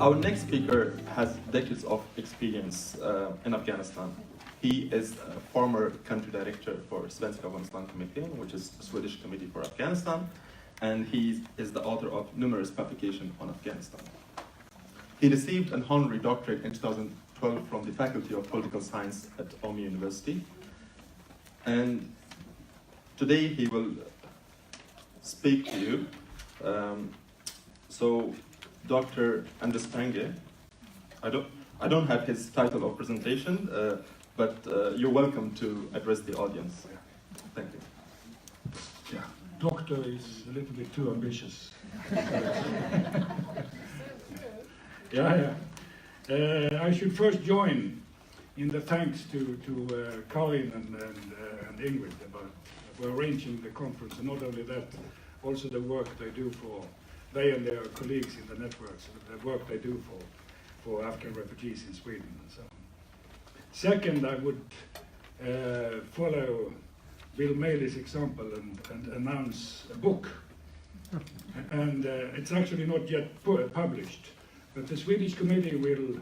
Our next speaker has decades of experience in Afghanistan. He is a former country director for Svenska Afghanistan Committee, which is the Swedish Committee for Afghanistan, and he is the author of numerous publications on Afghanistan. He received an honorary doctorate in 2012 from the Faculty of Political Science at Omi University, and today he will speak to you. So, Dr. Anders Fänge, I don't have his title of presentation, but you're welcome to address the audience. Thank you. Yeah, doctor is a little bit too ambitious. Yeah. I should first join in the thanks to Karin and Ingrid for arranging the conference, and not only that, also the work they do they and their colleagues in the networks, the work they do for Afghan refugees in Sweden and so on. Second, I would follow Bill Maley's example and announce a book. And it's actually not yet published, but the Swedish committee will,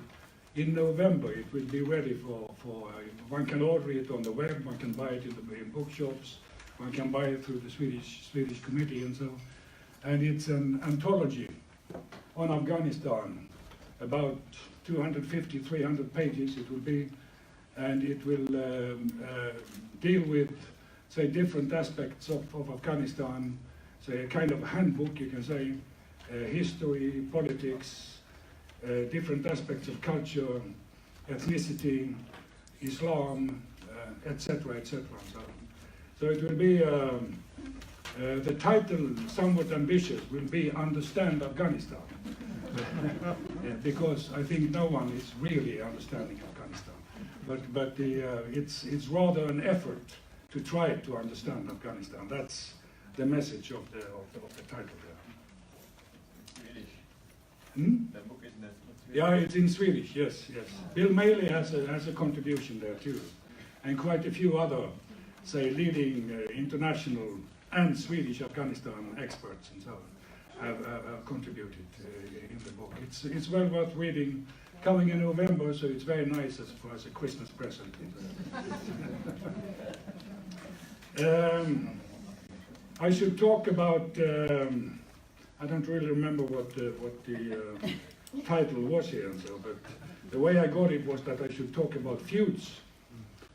in November, it will be ready for one can order it on the web, one can buy it in bookshops, one can buy it through the Swedish committee and so on. And it's an anthology on Afghanistan, about 250, 300 pages it will be, and it will deal with, say, different aspects of Afghanistan, say a kind of handbook, you can say, history, politics, different aspects of culture, ethnicity, Islam, etc., etc. So it will be, the title, somewhat ambitious, will be Understand Afghanistan. Because I think no one is really understanding Afghanistan. But it's rather an effort to try to understand Afghanistan. That's the message of the title there. Swedish. Hmm? The book is in Swedish. Yeah, it's in Swedish, yes. Bill Maley has a contribution there too. And quite a few other, say, leading international and Swedish Afghanistan experts and so on have contributed in the book. It's well worth reading. Coming in November, so it's very nice as far as a Christmas present. I should talk about, I don't really remember what the title was here, and so, but the way I got it was that I should talk about feuds,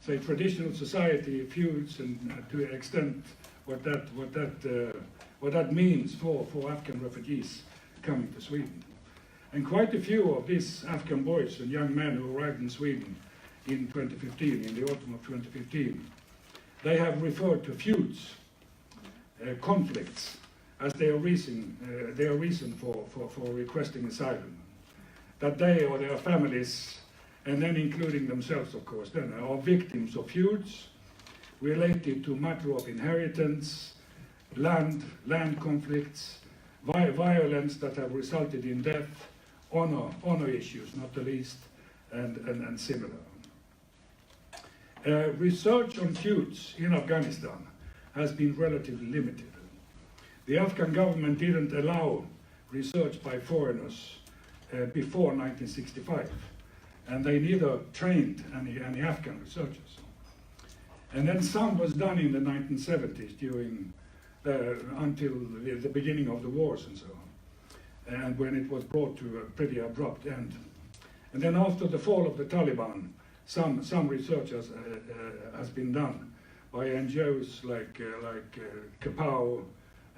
say traditional society, feuds, and to an extent what that means for Afghan refugees coming to Sweden. And quite a few of these Afghan boys and young men who arrived in Sweden in 2015, in the autumn of 2015, they have referred to feuds, conflicts, as their reason for requesting asylum. That they or their families, and then including themselves, of course, then are victims of feuds related to matter of inheritance, land conflicts, violence that have resulted in death, honor issues, not the least, and similar. Research on feuds in Afghanistan has been relatively limited. The Afghan government didn't allow research by foreigners before 1965, and they neither trained any Afghan researchers. And then some was done in the 1970s until the beginning of the wars and so on, and when it was brought to a pretty abrupt end. And then after the fall of the Taliban, some research has been done by NGOs like Kapow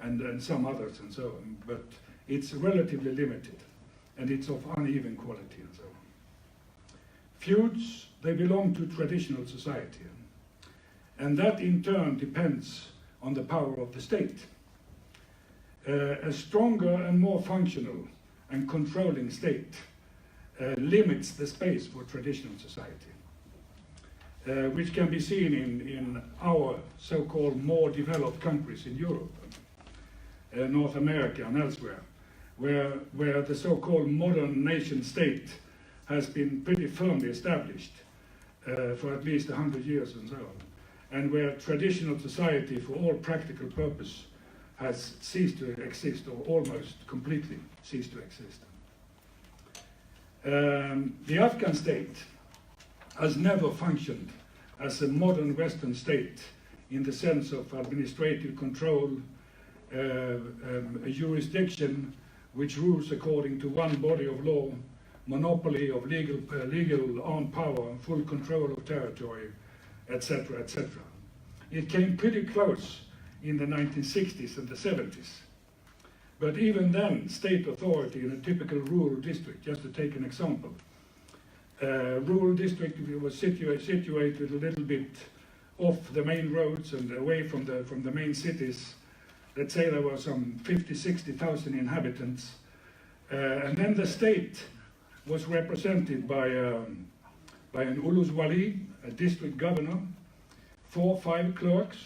and some others and so on, but it's relatively limited, and it's of uneven quality and so on. Feuds, they belong to traditional society, and that in turn depends on the power of the state. A stronger and more functional and controlling state limits the space for traditional society, which can be seen in our so-called more developed countries in Europe, North America and elsewhere, where the so-called modern nation state has been pretty firmly established for at least 100 years and so on, and where traditional society for all practical purpose has ceased to exist, or almost completely ceased to exist. The Afghan state has never functioned as a modern Western state in the sense of administrative control, a jurisdiction which rules according to one body of law, monopoly of legal armed power, full control of territory, etc., etc. It came pretty close in the 1960s and the 70s. But even then, state authority in a typical rural district, just to take an example, rural district was situated a little bit off the main roads and away from the main cities. Let's say there were some 50, 60,000 inhabitants. And then the state was represented by an ulus wali, a district governor, 4 or 5 clerks,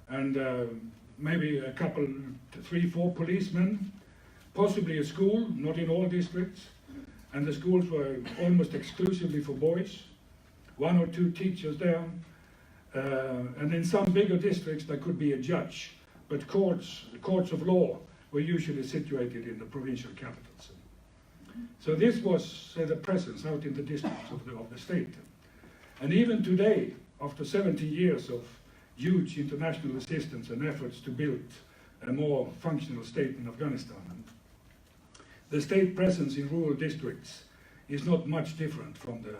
and maybe a couple, 3 or 4 policemen, possibly a school, not in all districts, and the schools were almost exclusively for boys, 1 or 2 teachers there, and in some bigger districts there could be a judge, but the courts of law were usually situated in the provincial capitals. So this was the presence out in the districts of the state. And even today, after 70 years of huge international assistance and efforts to build a more functional state in Afghanistan, the state presence in rural districts is not much different from the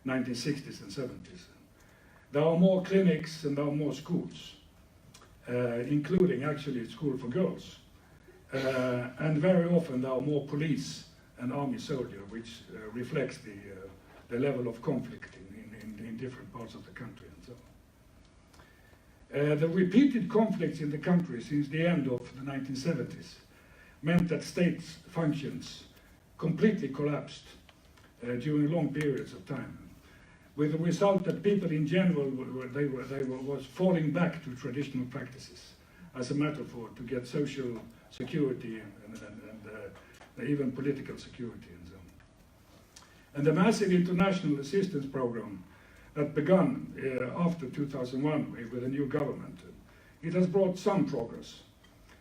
1960s and 70s. There are more clinics and there are more schools, including actually a school for girls. And very often there are more police and army soldiers, which reflects the level of conflict in different parts of the country and so on. The repeated conflicts in the country since the end of the 1970s meant that state functions completely collapsed during long periods of time, with the result that people in general was falling back to traditional practices as a metaphor to get social security and even political security and so on. And the massive international assistance program that began after 2001 with a new government, it has brought some progress,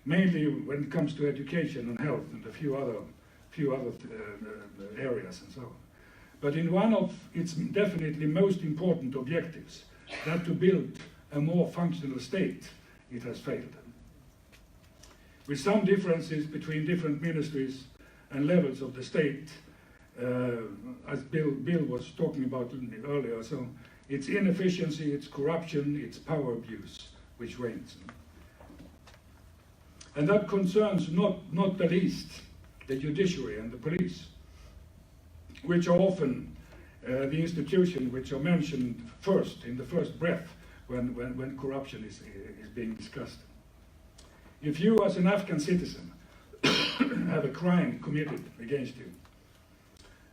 mainly when it comes to education and health and a few other areas and so on. But in one of its definitely most important objectives, that to build a more functional state, it has failed. With some differences between different ministries and levels of the state, as Bill was talking about earlier, so it's inefficiency, it's corruption, it's power abuse which reigns. And that concerns not the least the judiciary and the police, which are often the institutions which are mentioned first, in the first breath, when corruption is being discussed. If you, as an Afghan citizen, have a crime committed against you,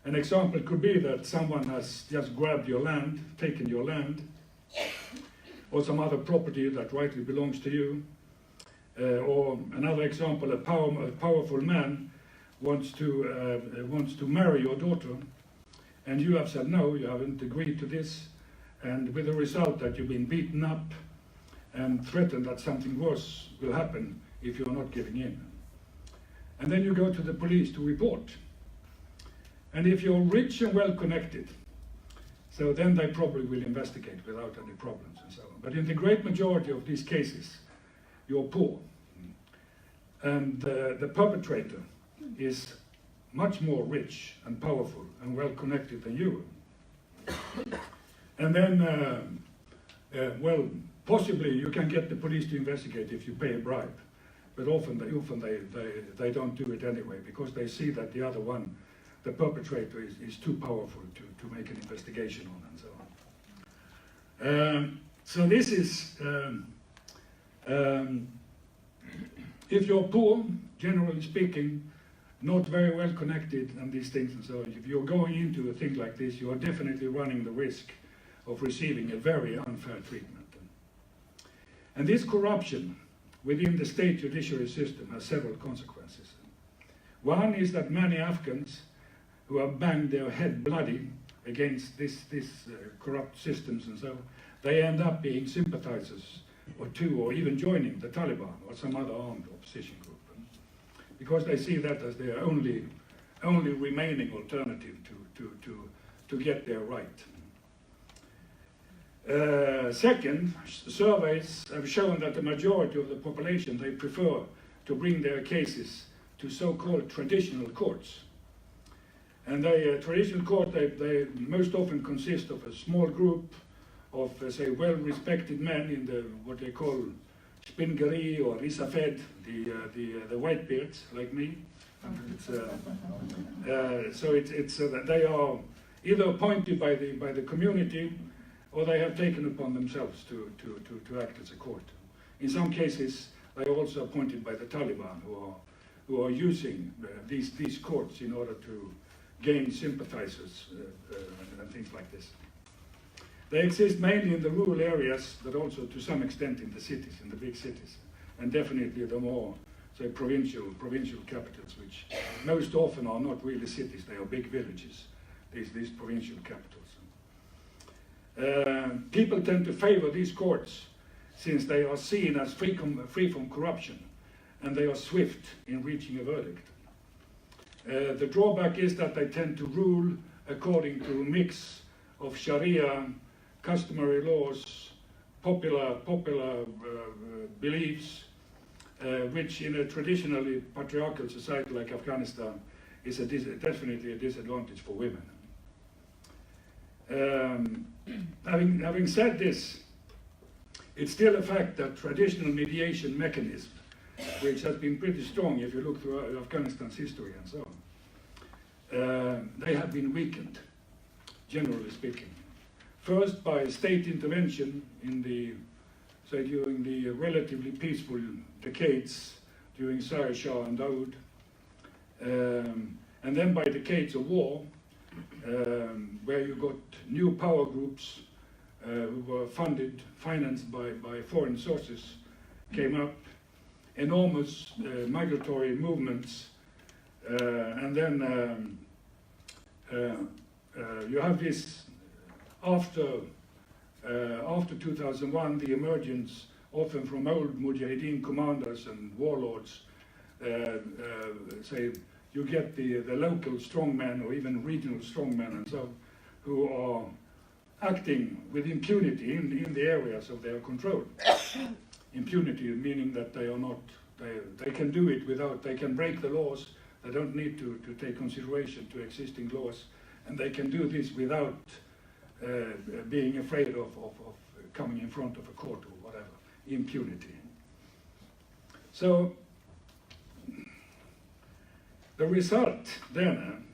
an example could be that someone has just grabbed your land, taken your land, or some other property that rightly belongs to you. Or another example, a powerful man wants to marry your daughter, and you have said no, you haven't agreed to this, and with the result that you've been beaten up and threatened that something worse will happen if you're not giving in. And then you go to the police to report. And if you're rich and well connected, so then they probably will investigate without any problems and so on. But in the great majority of these cases, you're poor. And the perpetrator is much more rich and powerful and well connected than you. And then, well, possibly you can get the police to investigate if you pay a bribe. But often they don't do it anyway, because they see that the other one, the perpetrator, is too powerful to make an investigation on and so on. So this is, if you're poor, generally speaking, not very well connected and these things and so on, if you're going into a thing like this, you are definitely running the risk of receiving a very unfair treatment. And this corruption within the state judiciary system has several consequences. One is that many Afghans who have banged their head bloody against this corrupt systems and so on, they end up being sympathizers or even joining the Taliban or some other armed opposition group, because they see that as their only remaining alternative to get their right. Second, surveys have shown that the majority of the population, they prefer to bring their cases to so-called traditional courts. And traditional court, they most often consist of a small group of, say, well-respected men in the what they call Spingeri or Risafed, the whitebeards like me. They are either appointed by the community, or they have taken upon themselves to act as a court. In some cases, they are also appointed by the Taliban, who are using these courts in order to gain sympathizers and things like this. They exist mainly in the rural areas, but also to some extent in the cities, in the big cities, and definitely the more, say, provincial capitals, which most often are not really cities; they are big villages. These provincial capitals. People tend to favor these courts since they are seen as free from corruption, and they are swift in reaching a verdict. The drawback is that they tend to rule according to a mix of Sharia, customary laws, popular beliefs, which in a traditionally patriarchal society like Afghanistan is definitely a disadvantage for women. Having said this, it's still a fact that traditional mediation mechanism, which has been pretty strong if you look through Afghanistan's history and so on, they have been weakened, generally speaking. First by state intervention during the relatively peaceful decades during Sir Shah and Dawood, and then by decades of war, where you got new power groups who were financed by foreign sources, came up, enormous migratory movements, and then you have this after 2001, the emergence often from old Mujahideen commanders and warlords, say you get the local strongmen or even regional strongmen and so, who are acting with impunity in the areas of their control. Impunity meaning that they can do it without, they can break the laws, they don't need to take consideration to existing laws, and they can do this without being afraid of coming in front of a court or whatever. Impunity. So the result then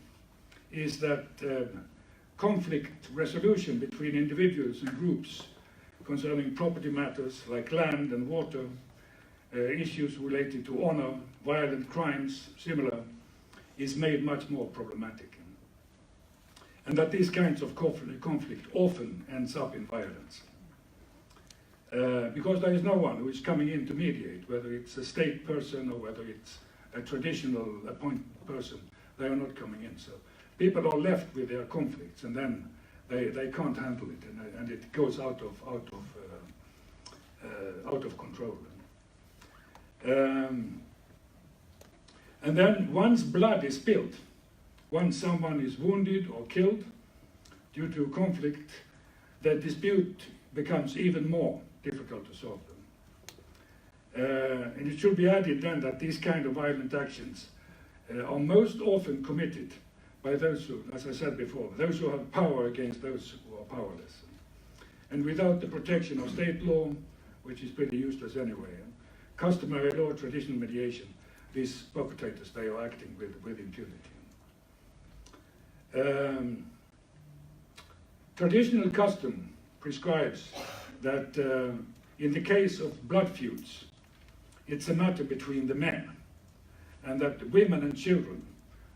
is that conflict resolution between individuals and groups concerning property matters like land and water, issues related to honor, violent crimes, similar, is made much more problematic. And that these kinds of conflict often ends up in violence. Because there is no one who is coming in to mediate, whether it's a state person or whether it's a traditional appointed person, they are not coming in. So people are left with their conflicts, and then they can't handle it, and it goes out of control. And then once blood is spilled, once someone is wounded or killed due to conflict, the dispute becomes even more difficult to solve them. And it should be added then that these kind of violent actions are most often committed by those who, as I said before, those who have power against those who are powerless. And without the protection of state law, which is pretty useless anyway, customary law, traditional mediation, these perpetrators, they are acting with impunity. Traditional custom prescribes that in the case of blood feuds, it's a matter between the men, and that women and children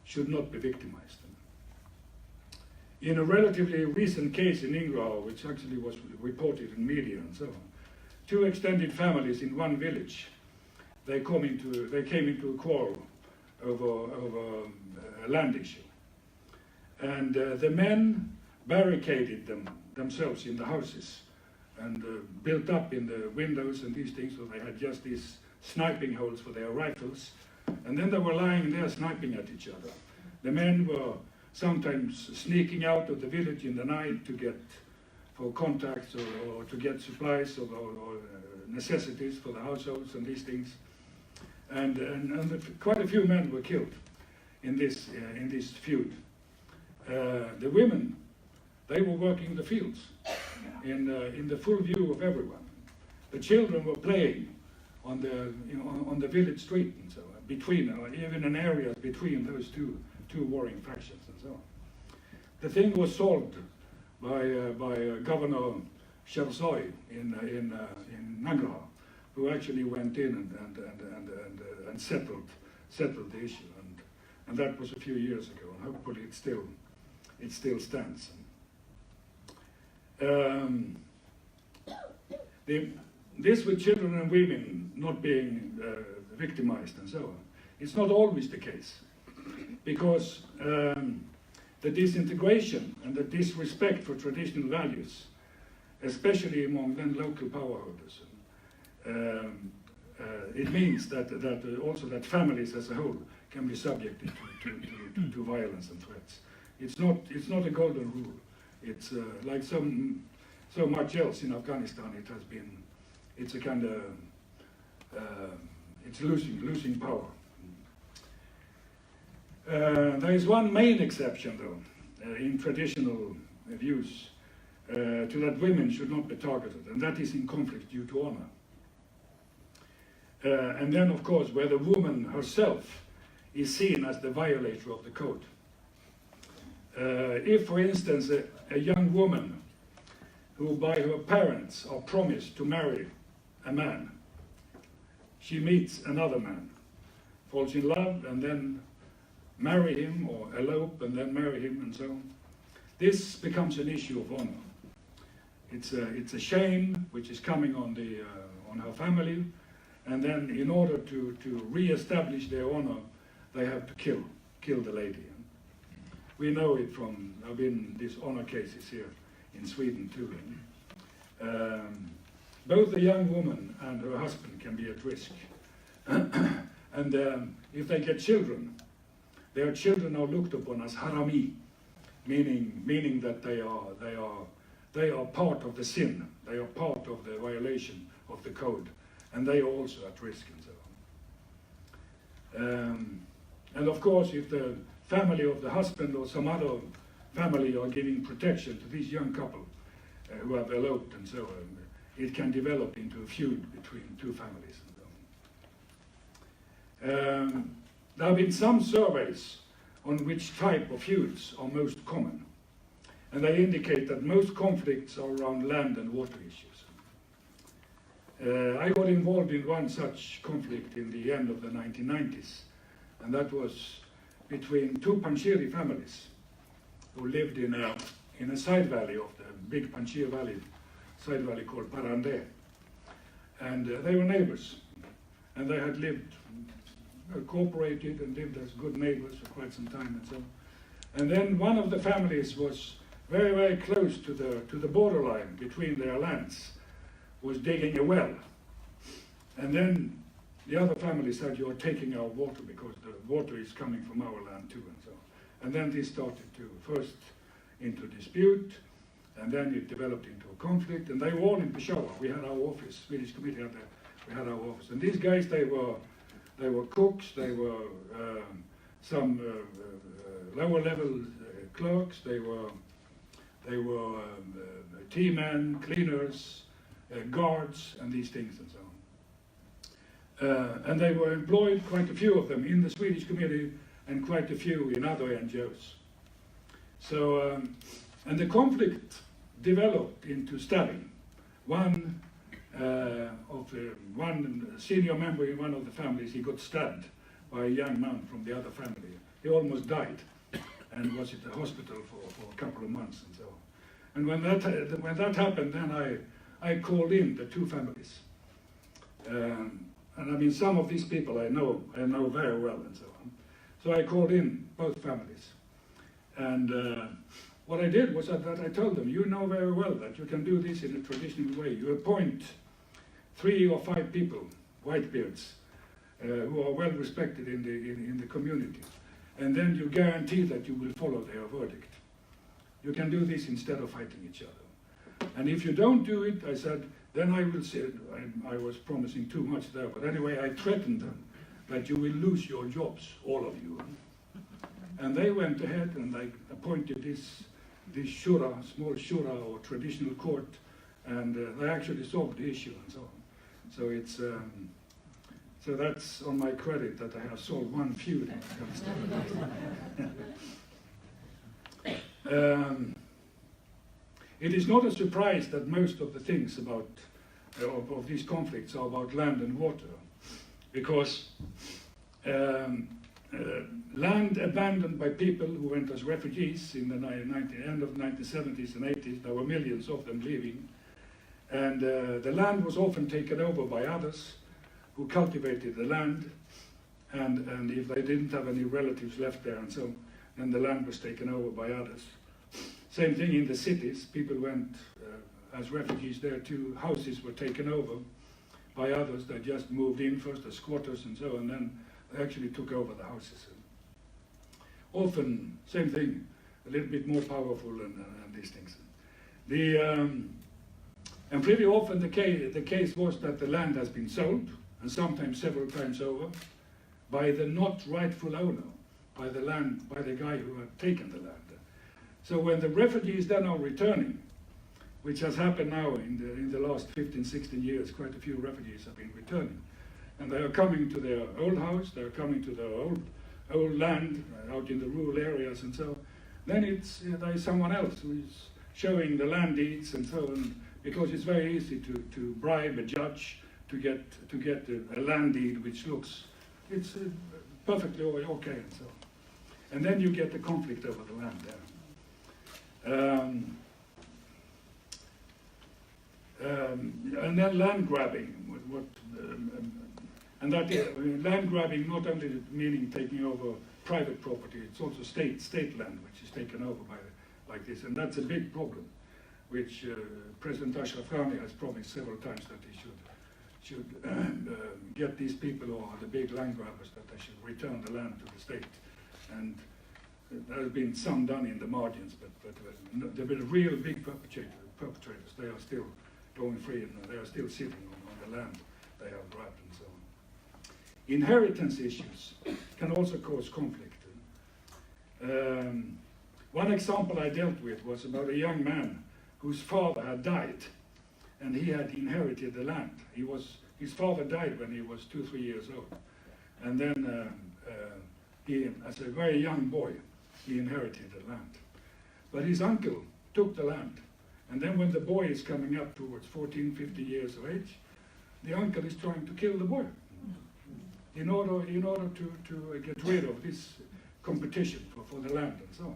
should not be victimized. In a relatively recent case in Ingrao, which actually was reported in media and so on, two extended families in one village, they came into a quarrel over a land issue. And the men barricaded themselves in the houses and built up in the windows and these things, so they had just these sniping holes for their rifles. And then they were lying there sniping at each other. The men were sometimes sneaking out of the village in the night to get for contacts or to get supplies or necessities for the households and these things. And quite a few men were killed in this feud. The women, they were working the fields in the full view of everyone. The children were playing on the village street and so on, between, or even in areas between those two warring factions and so on. The thing was solved by Governor Sherzai in Nangarhar, who actually went in and settled the issue, and that was a few years ago, and hopefully it still stands. This with children and women not being victimized and so on, it's not always the case, because the disintegration and the disrespect for traditional values, especially among then local power holders, it means that also that families as a whole can be subjected to violence and threats. It's not a golden rule. It's like so much else in Afghanistan. It's a kind of it's losing power. There is one main exception, though, in traditional views, to that women should not be targeted, and that is in conflict due to honor. And then, of course, where the woman herself is seen as the violator of the code. If, for instance, a young woman who by her parents are promised to marry a man, she meets another man, falls in love, and then marry him, or elope and then marry him, and so on. This becomes an issue of honor. It's a shame which is coming on her family, and then in order to re-establish their honor, they have to kill the lady. We know it from, there have been these honor cases here in Sweden too. Both the young woman and her husband can be at risk. And if they get children, their children are looked upon as harami, meaning that they are part of the sin, they are part of the violation of the code, and they are also at risk and so on. And of course, if the family of the husband or some other family are giving protection to this young couple who have eloped and so on, it can develop into a feud between two families and so on. There have been some surveys on which type of feuds are most common, and they indicate that most conflicts are around land and water issues. I got involved in one such conflict in the end of the 1990s, and that was between two Panjshiri families who lived in a side valley of the big Panjshir Valley, side valley called Parande. And they were neighbors, and they had lived, cooperated and lived as good neighbors for quite some time and so on. And then one of the families was very, very close to the borderline between their lands, was digging a well. And then the other family said, "You're taking our water because the water is coming from our land too," and so on. And then this started to first into dispute, and then it developed into a conflict, and they were all in Peshawar. We had our office, Swedish committee had we had our office. And these guys, they were cooks, they were some lower level clerks, they were tea men, cleaners, guards, and these things and so on. And they were employed, quite a few of them, in the Swedish committee and quite a few in other NGOs. So, and the conflict developed into stabbing. One senior member in one of the families, he got stabbed by a young man from the other family. He almost died and was at the hospital for a couple of months and so on. And when that happened, then I called in the two families. And I mean, some of these people I know very well and so on. So I called in both families. And what I did was that I told them, you know very well that you can do this in a traditional way. You appoint 3 or 5 people, whitebeards, who are well respected in the community. and then you guarantee that you will follow their verdict. You can do this instead of fighting each other. And if you don't do it, I said, then I will say, I was promising too much there, but anyway, I threatened them that you will lose your jobs, all of you. And they went ahead and they appointed this shura, small shura or traditional court, and they actually solved the issue and so on. So it's so that's on my credit that I have solved one feud in Afghanistan. It is not a surprise that most of the things about of these conflicts are about land and water, because land abandoned by people who went as refugees in the end of the 1970s and 80s, there were millions of them leaving, and the land was often taken over by others who cultivated the land, and if they didn't have any relatives left there, and so then the land was taken over by others. Same thing in the cities, people went as refugees there too, houses were taken over by others that just moved in first as squatters and so on, and then they actually took over the houses. Often, same thing, a little bit more powerful and these things. And pretty often the case was that the land has been sold, and sometimes several times over, by the not rightful owner, by the guy who had taken the land. So when the refugees then are returning, which has happened now in the last 15, 16 years, quite a few refugees have been returning. And they are coming to their old house, they are coming to their old land, out in the rural areas and so on. Then there is someone else who is showing the land deeds and so on, because it's very easy to bribe a judge to get a land deed which looks, it's perfectly okay and so on. And then you get the conflict over the land there. And then land grabbing, and that land grabbing not only meaning taking over private property, it's also state land which is taken over by like this, and that's a big problem, which President Ashraf Ghani has promised several times that he should get these people who are the big land grabbers, that they should return the land to the state. And there has been some done in the margins, but there have been real big perpetrators. They are still going free, and they are still sitting on the land they have grabbed and so on. Inheritance issues can also cause conflict. One example I dealt with was about a young man whose father had died, and he had inherited the land. His father died when he was 2-3 years old, and then he, as a very young boy, he inherited the land. But his uncle took the land, and then when the boy is coming up towards 14, 15 years of age, the uncle is trying to kill the boy in order to get rid of this competition for the land and so on.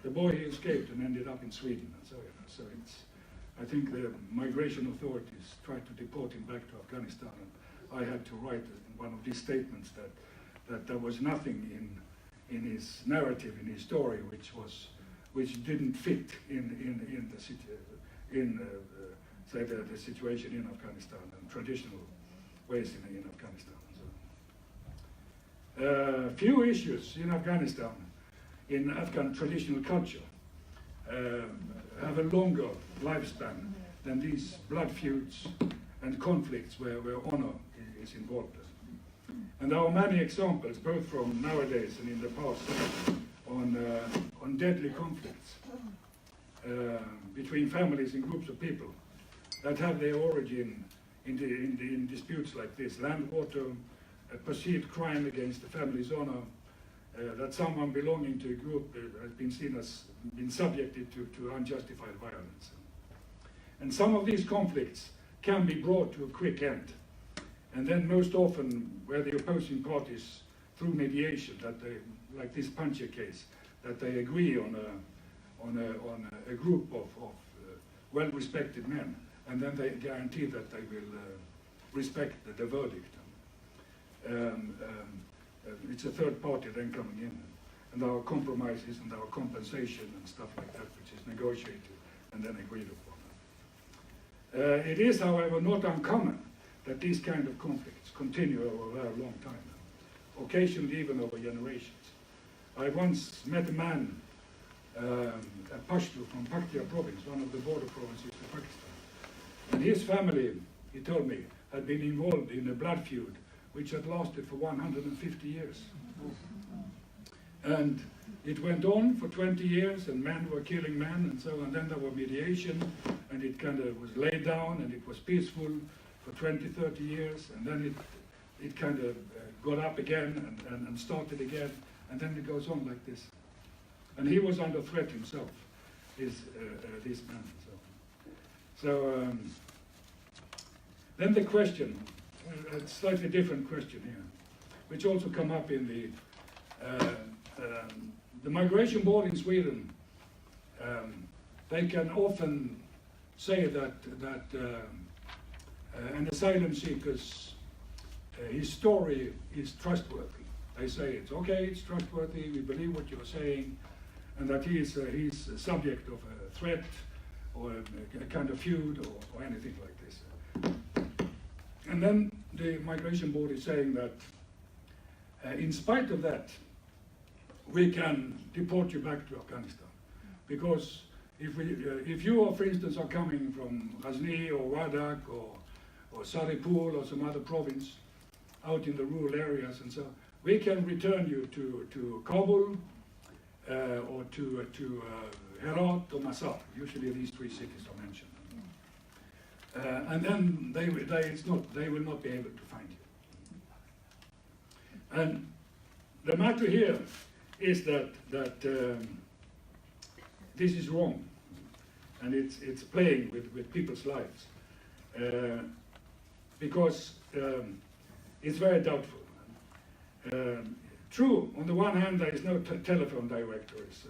The boy escaped and ended up in Sweden and so on. So I think the migration authorities tried to deport him back to Afghanistan, and I had to write in one of these statements that there was nothing in his narrative, in his story, which didn't fit in the situation in Afghanistan and traditional ways in Afghanistan. Few issues in Afghanistan, in Afghan traditional culture, have a longer lifespan than these blood feuds and conflicts where honor is involved. And there are many examples, both from nowadays and in the past, on deadly conflicts between families and groups of people that have their origin in disputes like this: land, water, a perceived crime against the family's honor, that someone belonging to a group has been subjected to unjustified violence. And some of these conflicts can be brought to a quick end. And then most often, where the opposing parties, through mediation, that they, like this Pancha case, that they agree on a group of well-respected men, and then they guarantee that they will respect the verdict. It's a third party then coming in, and there are compromises and there are compensation and stuff like that, which is negotiated and then agreed upon. It is, however, not uncommon that these kind of conflicts continue over a very long time, occasionally even over generations. I once met a man, a Pashto from Paktia province, one of the border provinces of Pakistan. And his family, he told me, had been involved in a blood feud which had lasted for 150 years. And it went on for 20 years, and men were killing men, and so on. Then there was mediation, and it kind of was laid down, and it was peaceful for 20, 30 years, and then it kind of got up again and started again, and then it goes on like this. And he was under threat himself, this man. So then the question, a slightly different question here, which also come up in the migration board in Sweden. They can often say that an asylum seeker's his story is trustworthy. They say it's okay, it's trustworthy, we believe what you're saying, and that he's a subject of a threat or a kind of feud or anything like this. And then the migration board is saying that in spite of that, we can deport you back to Afghanistan. Because if you, for instance, are coming from Ghazni or Wardak or Saripur or some other province out in the rural areas, and so we can return you to Kabul or to Herat or Masar. Usually these three cities are mentioned. And then they will not be able to find you. And the matter here is that this is wrong, and it's playing with people's lives, because it's very doubtful. True, on the one hand, there is no telephone directories,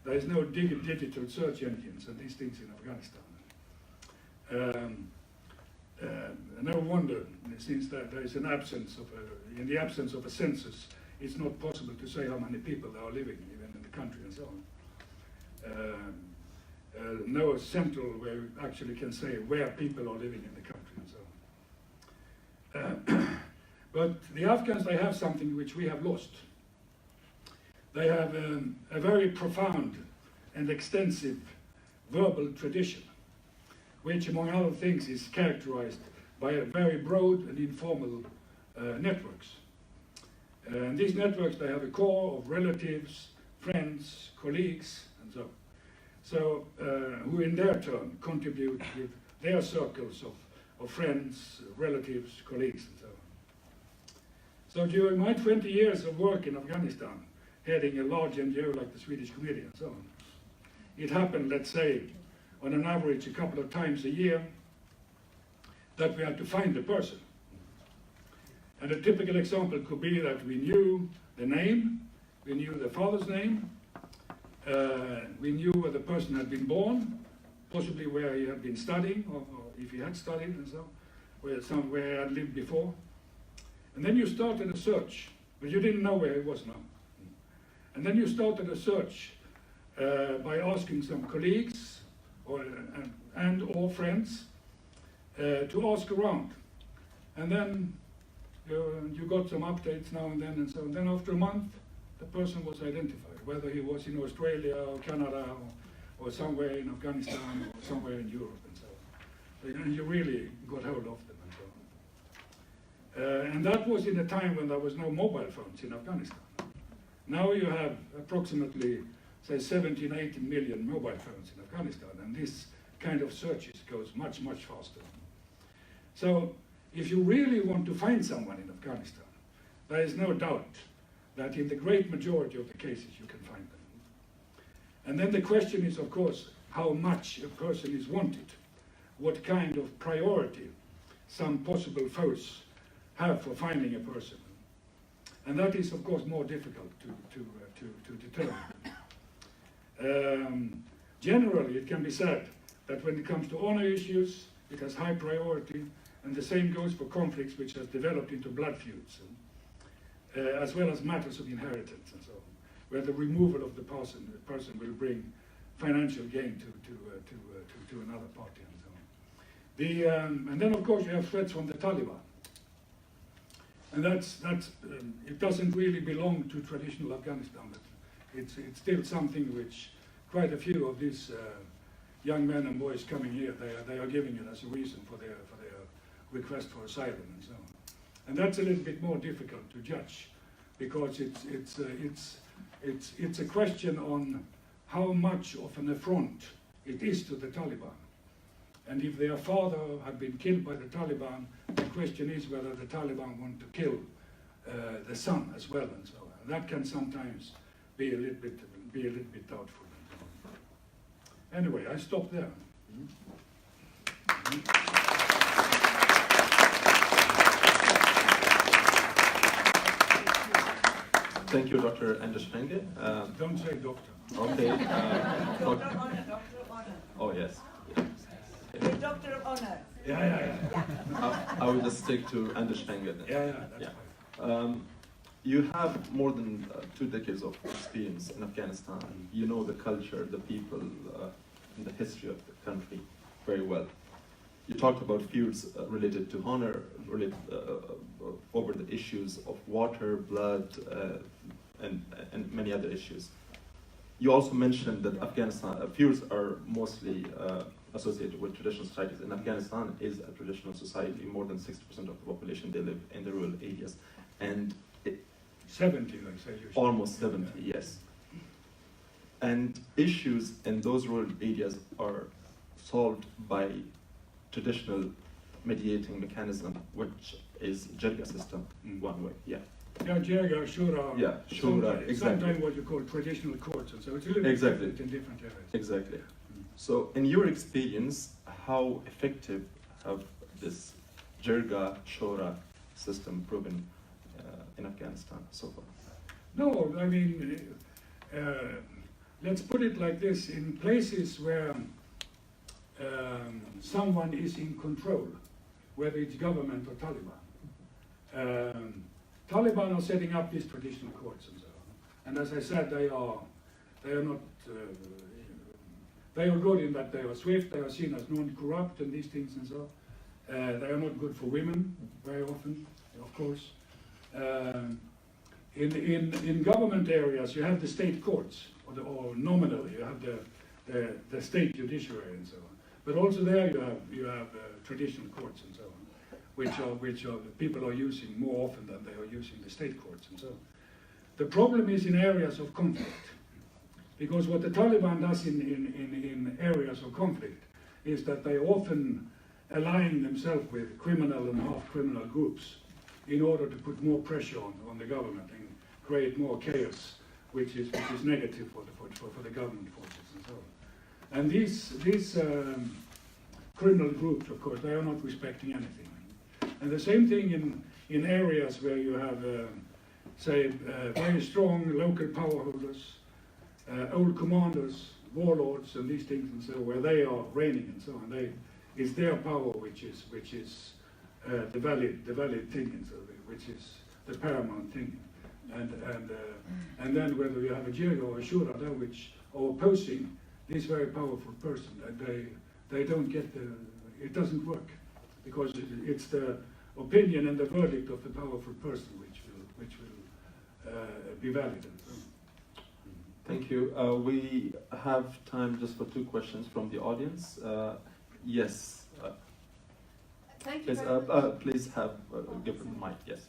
there is no digital search engines and these things in Afghanistan. No wonder, since there is an absence of in the absence of a census, it's not possible to say how many people there are living even in the country and so on. No central where you actually can say where people are living in the country and so on. But the Afghans, they have something which we have lost. They have a very profound and extensive verbal tradition, which among other things is characterized by a very broad and informal networks. And these networks, they have a core of relatives, friends, colleagues, and so who in their turn contribute with their circles of friends, relatives, colleagues, and so on. So during my 20 years of work in Afghanistan, heading a large NGO like the Swedish Committee and so on, it happened, let's say, on an average a couple of times a year, that we had to find the person. And a typical example could be that we knew the name, we knew the father's name, we knew where the person had been born, possibly where he had been studying, or if he had studied and so, somewhere he had lived before. And then you started a search, but you didn't know where he was now. And then you started a search by asking some colleagues or friends to ask around. And then you got some updates now and then, and so on. Then after a month, the person was identified, whether he was in Australia or Canada or somewhere in Afghanistan or somewhere in Europe and so on. So you really got hold of them and so on. And that was in a time when there was no mobile phones in Afghanistan. Now you have approximately, say, 17, 18 million mobile phones in Afghanistan, and this kind of searches goes much, much faster. So if you really want to find someone in Afghanistan, there is no doubt that in the great majority of the cases you can find them. And then the question is, of course, how much a person is wanted, what kind of priority some possible foes have for finding a person. And that is, of course, more difficult to determine. Generally, it can be said that when it comes to honor issues, it has high priority, and the same goes for conflicts which has developed into blood feuds, as well as matters of inheritance and so on, where the removal of the person will bring financial gain to another party and so on. And then, of course, you have threats from the Taliban. And it doesn't really belong to traditional Afghanistan, but it's still something which quite a few of these young men and boys coming here, they are giving it as a reason for their request for asylum and so on. And that's a little bit more difficult to judge, because it's a question on how much of an affront it is to the Taliban. And if their father had been killed by the Taliban, the question is whether the Taliban want to kill the son as well, and so on. That can sometimes be a little bit doubtful. Anyway, I stop there. Thank you, Dr. Anders Fänge. Don't say doctor. Okay. Doctor of Honor, Doctor of Honor. Oh, yes. You're Doctor of Honor. Yeah. I will just stick to Anders Fänge then. Yeah, that's fine. You have more than 2 decades of experience in Afghanistan. You know the culture, the people, and the history of the country very well. You talked about feuds related to honor, over the issues of water, blood, and many other issues. You also mentioned that Afghanistan feuds are mostly associated with traditional societies, and Afghanistan is a traditional society. More than 60% of the population, they live in the rural areas, and 70, like say usually. Almost 70, yes. And issues in those rural areas are solved by traditional mediating mechanism, which is Jirga system, one way. Yeah. Yeah, Jirga, Shura. Yeah, Shura, exactly. Sometimes what you call traditional courts, and so it's a little bit different in different areas. Exactly. So, in your experience, how effective have this Jirga, Shura system proven in Afghanistan so far? No, I mean, let's put it like this: in places where someone is in control, whether it's government or Taliban. Taliban are setting up these traditional courts and so on. And as I said, they are not. They are good in that they are swift. They are seen as non-corrupt and these things and so. They are not good for women very often, of course. In government areas, you have the state courts, or nominally you have the state judiciary and so on. But also there you have traditional courts and so on, which people are using more often than they are using the state courts and so on. The problem is in areas of conflict, because what the Taliban does in areas of conflict is that they often align themselves with criminal and half-criminal groups in order to put more pressure on the government and create more chaos, which is negative for the government forces and so on. And these criminal groups, of course, they are not respecting anything. And the same thing in areas where you have, say, very strong local power holders, old commanders, warlords, and these things, and so where they are reigning and so on. It's their power which is the valid thing, and so which is the paramount thing. And then whether you have a Jirga or a Shura, which are opposing this very powerful person, they don't get it doesn't work, because it's the opinion and the verdict of the powerful person which will be valid. Thank you. We have time just for 2 questions from the audience. Yes. Thank you Please, very much. please have give the mic. Yes.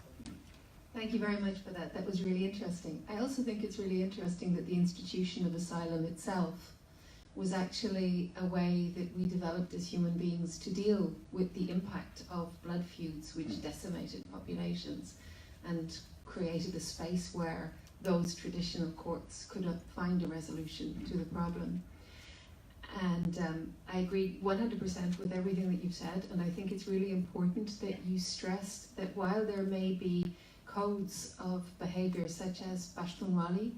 Thank you very much for that. That was really interesting. I also think it's really interesting that the institution of asylum itself was actually a way that we developed as human beings to deal with the impact of blood feuds which decimated populations and created a space where those traditional courts could find a resolution to the problem. And I agree 100% with everything that you've said, and I think it's really important that you stressed that while there may be codes of behaviour such as Bashtunwali,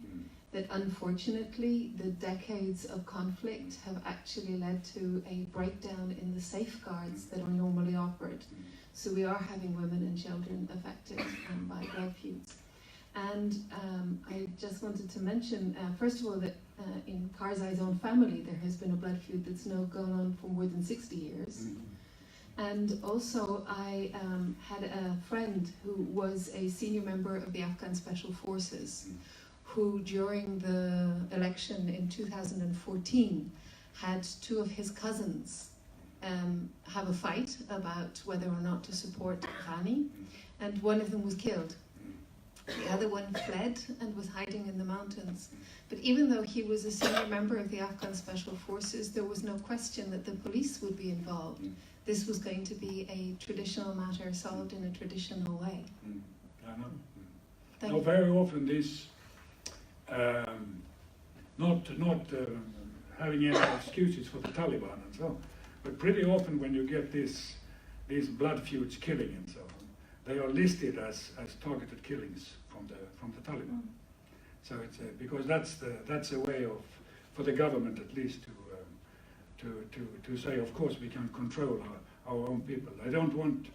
that unfortunately the decades of conflict have actually led to a breakdown in the safeguards that are normally offered. So we are having women and children affected by blood feuds. And I just wanted to mention, first of all, that in Karzai's own family there has been a blood feud that's now gone on for more than 60 years. And also I had a friend who was a senior member of the Afghan Special Forces who during the election in 2014 had two of his cousins have a fight about whether or not to support Ghani, and one of them was killed. The other one fled and was hiding in the mountains. But even though he was a senior member of the Afghan Special Forces, there was no question that the police would be involved. This was going to be a traditional matter solved in a traditional way. I know. Thank Now, you. very often this, not having any excuses for the Taliban and so on, but pretty often when you get these blood feuds, killing and so on, they are listed as targeted killings from the Taliban. So it's because that's a way of, for the government at least, to say, of course we can control our own people. They don't want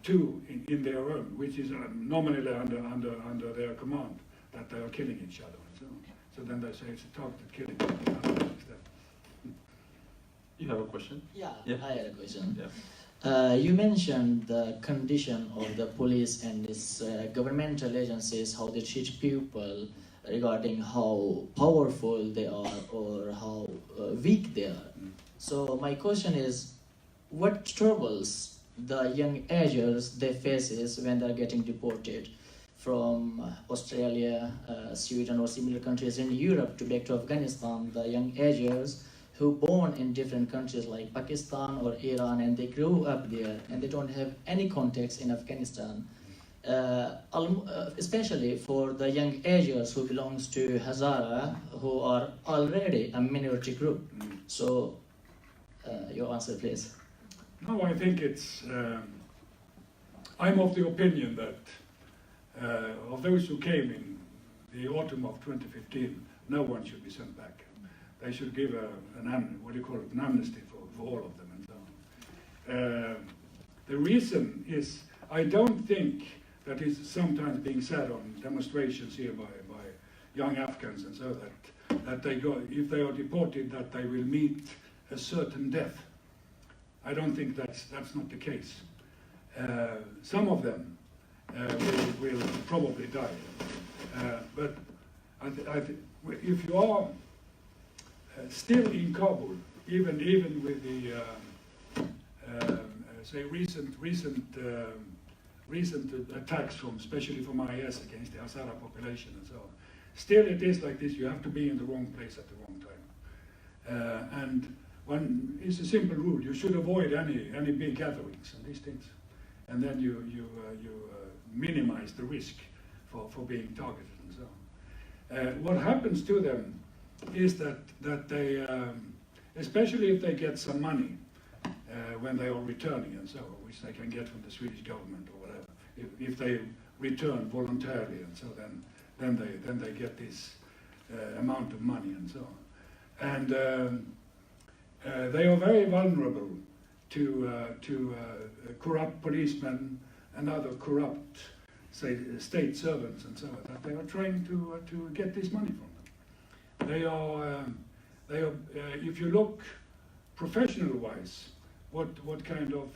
two in their own, which is nominally under their command, that they are killing each other. So then they say it's a targeted killing. You have a question? Yeah, Yeah. I had a question. Yeah. You mentioned the condition of the police and these governmental agencies, how they treat people regarding how powerful they are or how weak they are. So my question is, what troubles the young agers they faces when they are getting deported from Australia, Sweden or similar countries in Europe to back to Afghanistan? The young agers who born in different countries like Pakistan or Iran, and they grew up there and they don't have any contacts in Afghanistan, especially for the young agers who belongs to Hazara, who are already a minority group. So your answer please. No, I think it's, I'm of the opinion that of those who came in the autumn of 2015, no one should be sent back. They should give an amnesty for all of them and so on. The reason is, I don't think that is sometimes being said on demonstrations here by young Afghans and so that they go, if they are deported, that they will meet a certain death. I don't think that's not the case. Some of them will probably die. But if you are still in Kabul, even with the say recent attacks from, especially from IS against the Hazara population and so on, still it is like this. You have to be in the wrong place at the wrong time, and it's a simple rule. You should avoid any big gatherings and these things, and then you minimize the risk for being targeted and so on. What happens to them is that they, especially if they get some money when they are returning and so on, which they can get from the Swedish government or whatever, if they return voluntarily and so then they get this amount of money and so on, and they are very vulnerable to corrupt policemen and other corrupt, say, state servants and so on, that they are trying to get this money from them. They are, if you look professional-wise, what kind of,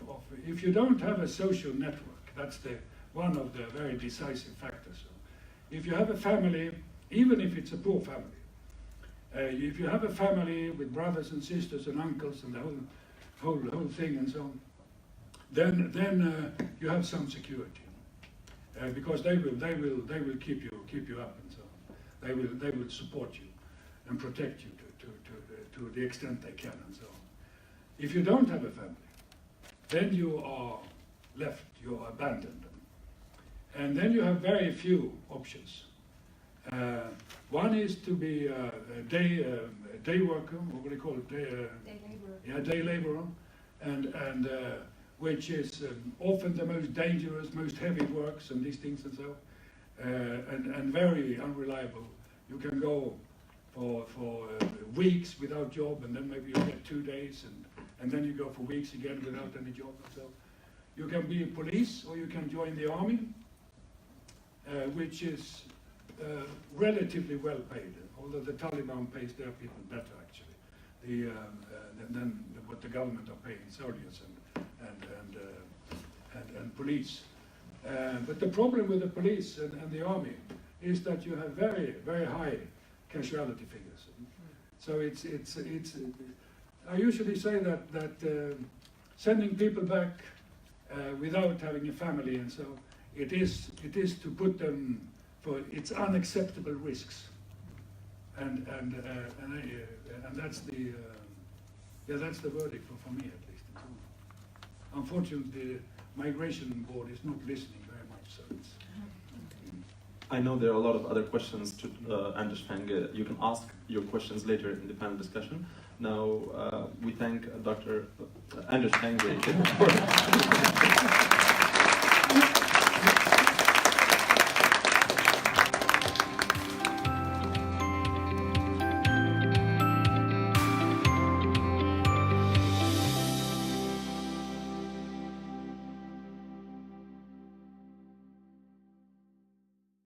if you don't have a social network, that's one of the very decisive factors. So if you have a family, even if it's a poor family, if you have a family with brothers and sisters and uncles and the whole thing and so on, then you have some security, because they will keep you up and so on. They will support you and protect you to the extent they can and so on. If you don't have a family, then you are left, you are abandoned, and then you have very few options. One is to be a day worker, or what do you call it? Day laborer. Yeah, day laborer, and which is often the most dangerous, most heavy works and these things and so, and very unreliable. You can go for weeks without job, and then maybe you get 2 days, and then you go for weeks again without any job. So you can be a police, or you can join the army, which is relatively well paid, although the Taliban pays their people better actually than what the government are paying soldiers and police. But the problem with the police and the army is that you have very, very high casualty figures. So I usually say that sending people back without having a family and so it is to put them for its unacceptable risks, and that's the verdict for me at least. Unfortunately, the migration board is not listening very much, so it's. I know there are a lot of other questions to Anders Fänge. You can ask your questions later in the panel discussion. Now we thank Dr. Anders Fänge for